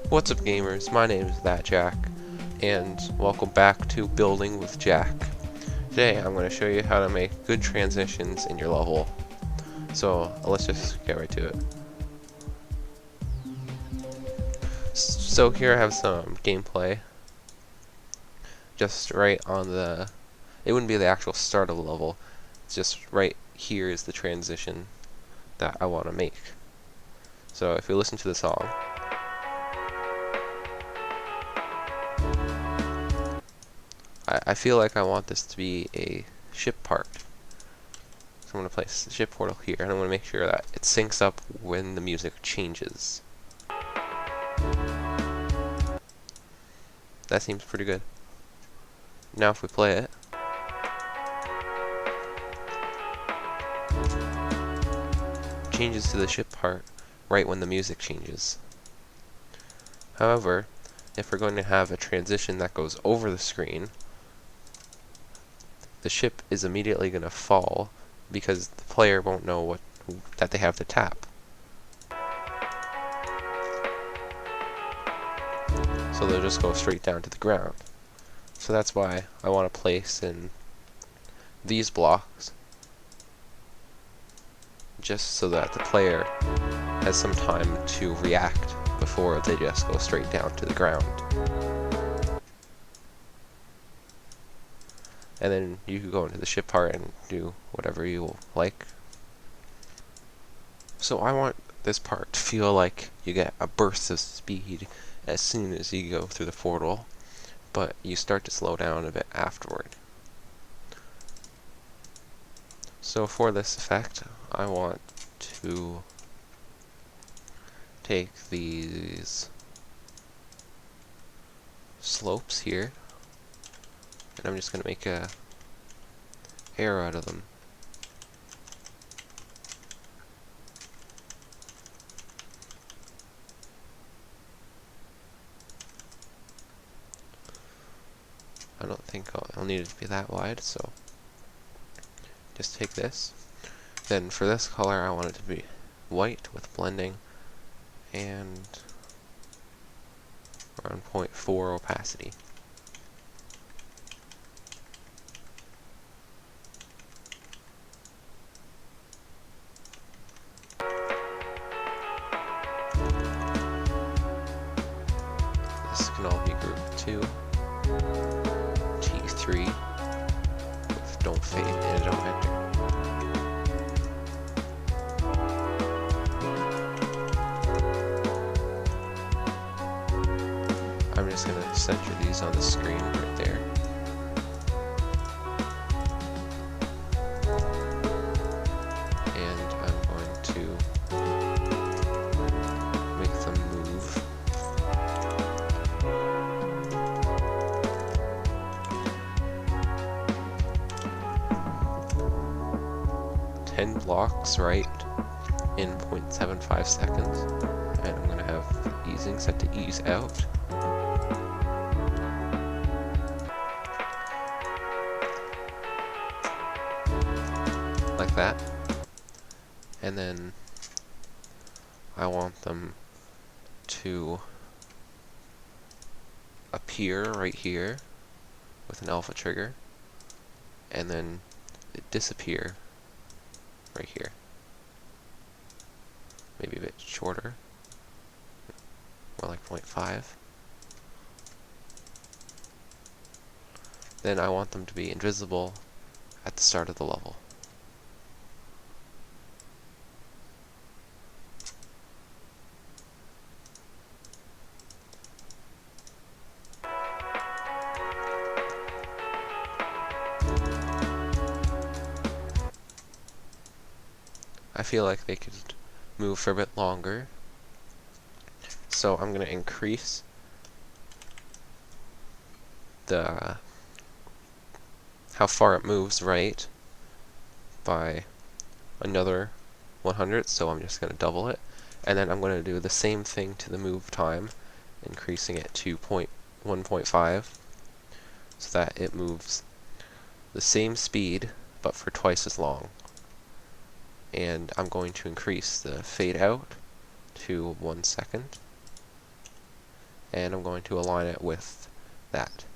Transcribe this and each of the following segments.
What's up gamers, my name is ThatJack, and welcome back to Building with Jack. Today I'm going to show you how to make good transitions in your level. So let's just get right to it. So here I have some gameplay, just right on the, it wouldn't be the actual start of the level, it's just right here is the transition that I want to make. So if you listen to the song, I feel like I want this to be a ship part. So I'm going to place the ship portal here, and I'm going to make sure that it syncs up when the music changes. That seems pretty good. Now if we play it, changes to the ship part right when the music changes. However, if we're going to have a transition that goes over the screen, the ship is immediately going to fall because the player won't know that they have to tap. So they'll just go straight down to the ground. So that's why I want to place in these blocks, just so that the player has some time to react before they just go straight down to the ground. And then you can go into the ship part and do whatever you like. So I want this part to feel like you get a burst of speed as soon as you go through the portal, but you start to slow down a bit afterward. So for this effect, I want to take these slopes here, and I'm just going to make a arrow out of them. I don't think I'll need it to be that wide, so just take this. Then for this color, I want it to be white with blending and around 0.4 opacity. This can all be group 2, T3, with don't fade and don't enter. I'm just going to center these on the screen right there. And I'm going to make them move. Ten blocks right in 0.75 seconds. And I'm going to have easing set to ease out. Like that. And then I want them to appear right here with an alpha trigger, and then disappear right here. Maybe a bit shorter, more like 0.5. Then I want them to be invisible at the start of the level. I feel like they could move for a bit longer, so I'm going to increase the how far it moves right by another 100, so I'm just going to double it, and then I'm going to do the same thing to the move time, increasing it to 1.5 so that it moves the same speed but for twice as long. And I'm going to increase the fade out to 1 second, and I'm going to align it with that.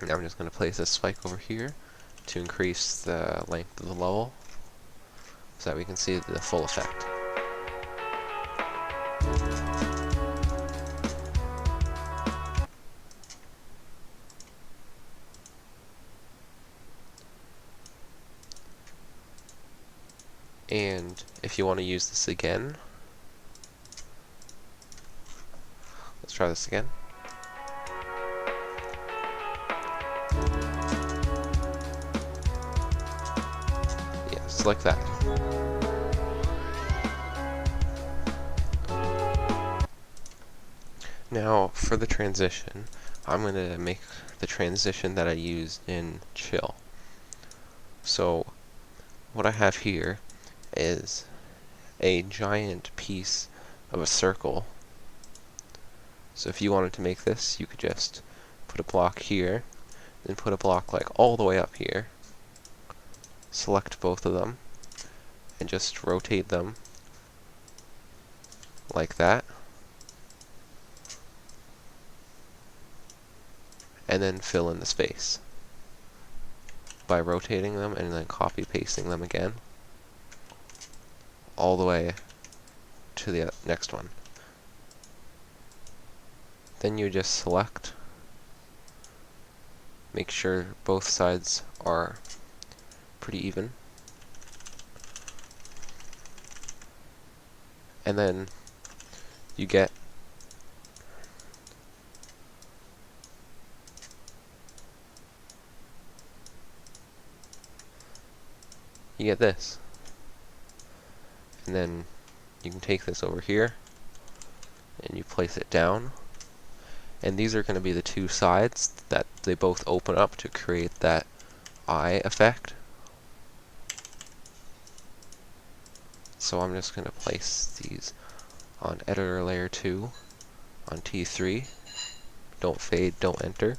And I'm just going to place a spike over here to increase the length of the level so that we can see the full effect. And if you want to use this again, let's try this again. Yes, like that. Now, for the transition, I'm going to make the transition that I used in Chill. So, what I have here is a giant piece of a circle. So if you wanted to make this, you could just put a block here, then put a block like all the way up here, select both of them, and just rotate them like that, and then fill in the space by rotating them and then copy pasting them again all the way to the next one. Then you just select, make sure both sides are pretty even, and then you get this. And then you can take this over here and you place it down, and these are going to be the two sides that they both open up to create that eye effect. So I'm just going to place these on editor layer 2 on T3, don't fade, don't enter,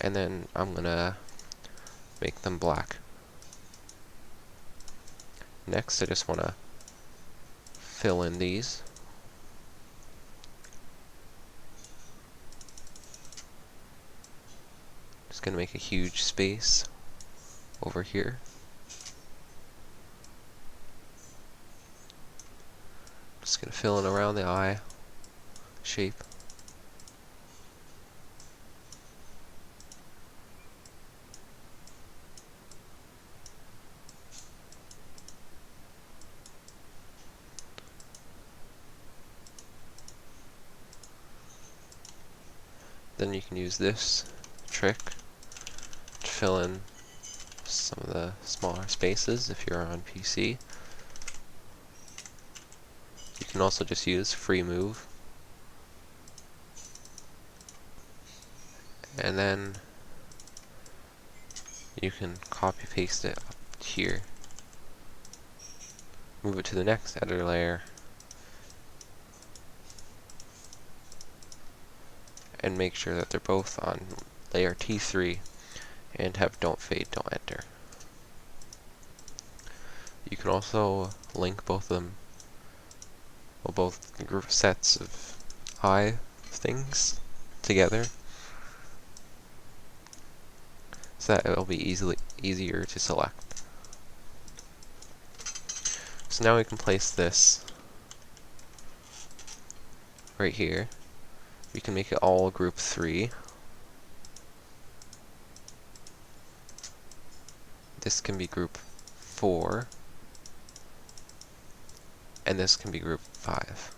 and then I'm going to make them black. Next, I just want to fill in these. Just going to make a huge space over here. Just going to fill in around the eye shape. Then you can use this trick to fill in some of the smaller spaces if you're on PC. You can also just use free move. And then you can copy paste it up here. Move it to the next editor layer. And make sure that they're both on layer T3 and have don't fade, don't enter. You can also link both of them, well, both group sets of eye things together so that it will be easier to select. So now we can place this right here. We can make it all group 3. This can be group 4. And this can be group 5.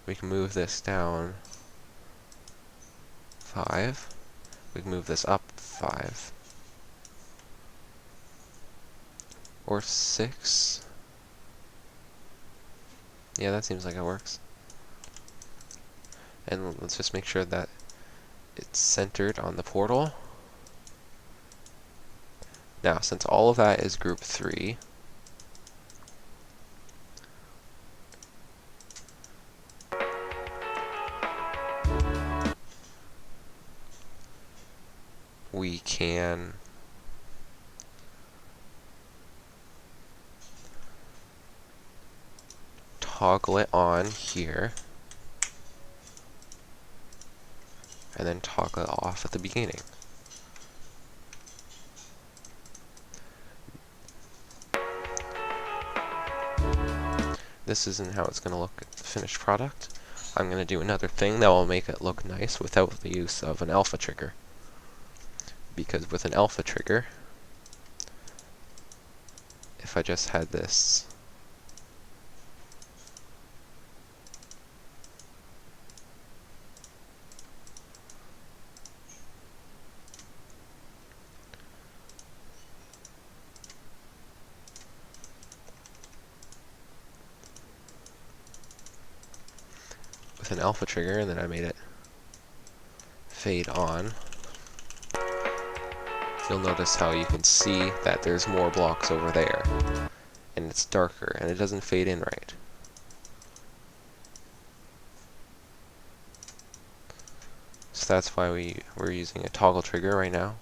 We can move this down 5. We can move this up 5. Or 6. Yeah, that seems like it works. And let's just make sure that it's centered on the portal. Now, since all of that is group 3, we can toggle it on here, and then toggle it off at the beginning. This isn't how it's going to look at the finished product. I'm going to do another thing that will make it look nice without the use of an alpha trigger. Because with an alpha trigger, if I just had this with an alpha trigger, and then I made it fade on, you'll notice how you can see that there's more blocks over there, and it's darker, and it doesn't fade in right. So that's why we're using a toggle trigger right now.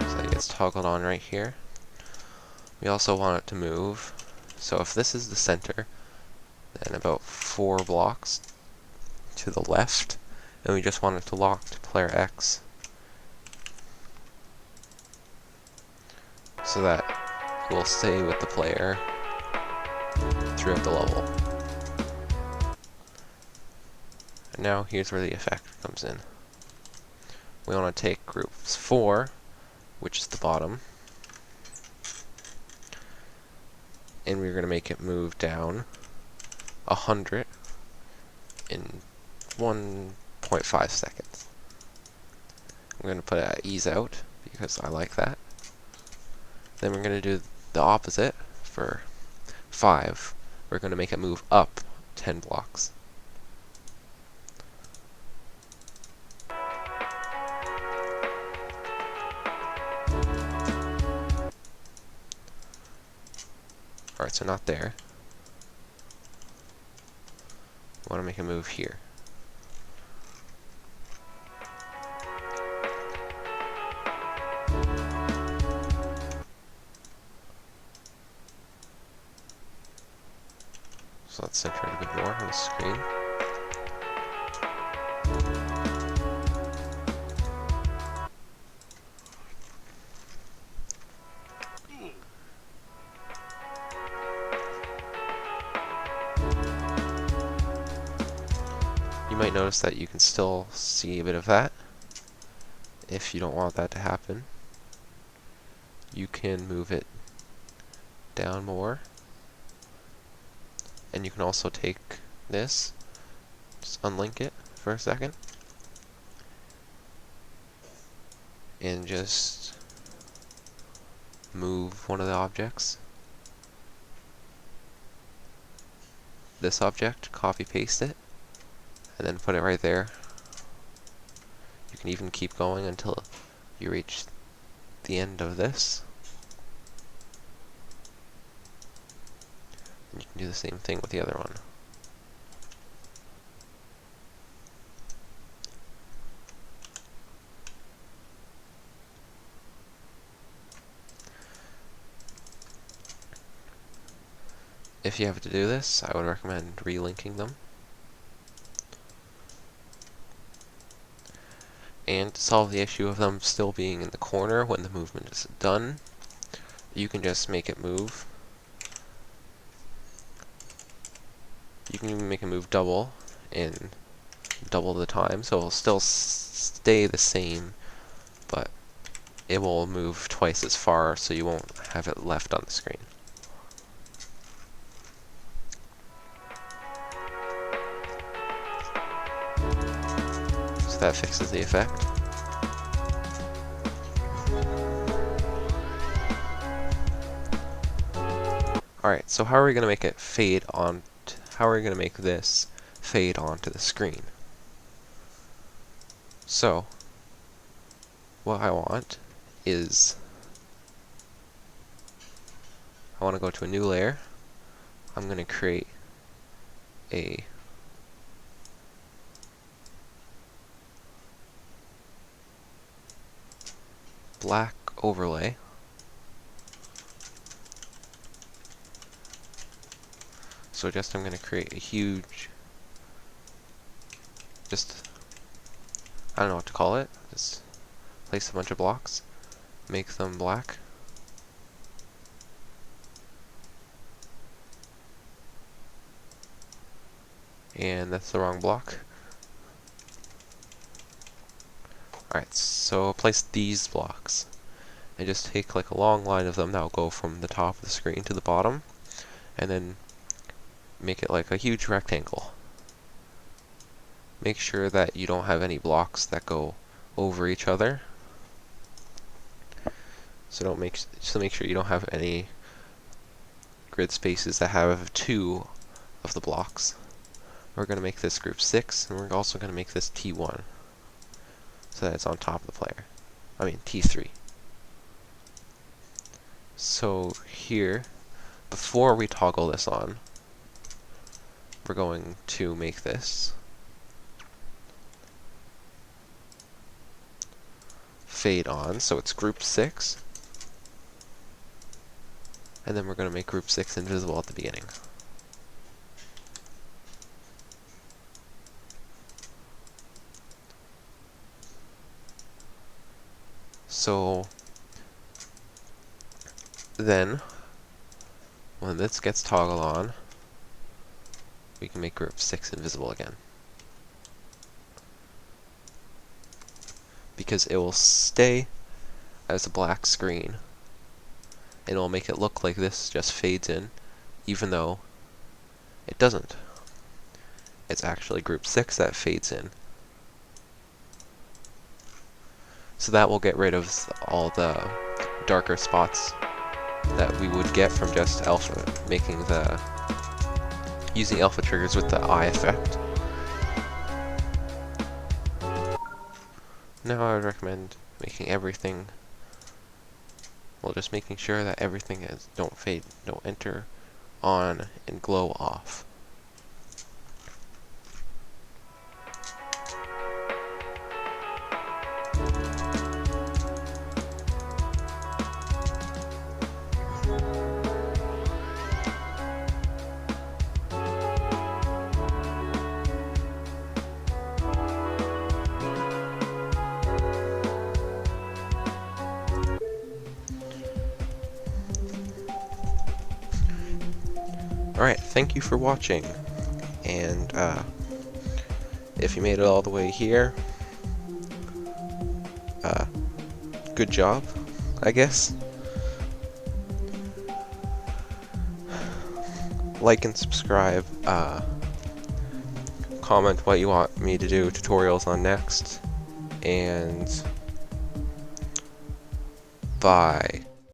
So it gets toggled on right here. We also want it to move. So if this is the center, then about 4 blocks to the left, and we just want it to lock to player X, so that it will stay with the player throughout the level. And now here's where the effect comes in. We want to take groups 4, which is the bottom, and we're going to make it move down 100 in 1.5 seconds. I'm going to put it at ease out because I like that. Then we're going to do the opposite for 5. We're going to make it move up 10 blocks. Alright, so not there. I want to make a move here. So let's center it a bit more on the screen. You might notice that you can still see a bit of that. If you don't want that to happen, you can move it down more. And you can also take this, just unlink it for a second, and just move one of the objects. This object, copy paste it, and then put it right there. You can even keep going until you reach the end of this. And you can do the same thing with the other one. If you have to do this, I would recommend relinking them. And to solve the issue of them still being in the corner when the movement is done, you can just make it move. You can even make it move double in double the time, so it'll still stay the same, but it will move twice as far, so you won't have it left on the screen. So that fixes the effect. Alright, so how are we going to make it fade on? How are we going to make this fade onto the screen? So, what I want is, I want to go to a new layer. I'm going to create a black overlay. So I'm going to create a huge, I don't know what to call it, just place a bunch of blocks, make them black. And that's the wrong block. Alright, so place these blocks. And just take like a long line of them that will go from the top of the screen to the bottom, and then make it like a huge rectangle. Make sure that you don't have any blocks that go over each other. So make sure you don't have any grid spaces that have two of the blocks. We're going to make this group 6, and we're also going to make this T1, so that it's on top of the player. I mean T3. So here, before we toggle this on, we're going to make this fade on, so it's group 6, and then we're going to make group 6 invisible at the beginning. So then, when this gets toggled on, we can make group 6 invisible again. Because it will stay as a black screen, and it will make it look like this just fades in, even though it doesn't. It's actually group 6 that fades in. So that will get rid of all the darker spots that we would get from just alpha, using alpha triggers with the eye effect. Now I would recommend making everything, just making sure that everything don't fade, don't enter on and glow off. Alright, thank you for watching, and if you made it all the way here, good job, I guess. Like and subscribe, comment what you want me to do tutorials on next, and bye.